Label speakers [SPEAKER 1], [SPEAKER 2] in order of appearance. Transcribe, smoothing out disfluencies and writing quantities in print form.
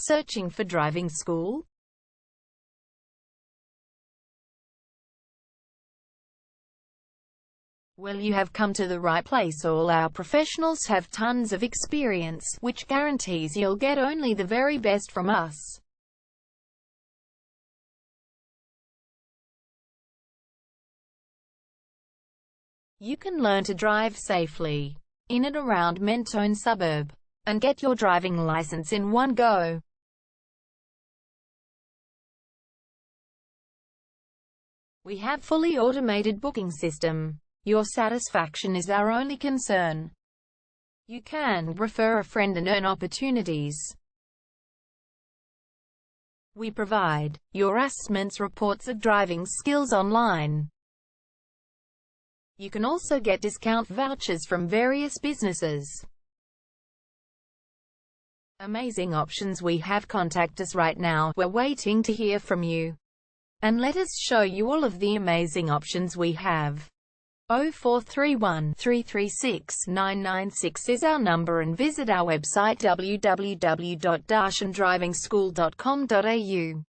[SPEAKER 1] Searching for driving school? Well, you have come to the right place. All our professionals have tons of experience, which guarantees you'll get only the very best from us. You can learn to drive safely in and around Mentone suburb and get your driving license in one go. We have fully automated booking system. Your satisfaction is our only concern. You can refer a friend and earn opportunities. We provide your assessments reports of driving skills online. You can also get discount vouchers from various businesses. Amazing options we have. Contact us right now. We're waiting to hear from you. And let us show you all of the amazing options we have. 0431 336 996 is our number, and visit our website www.darshandrivingschool.com.au.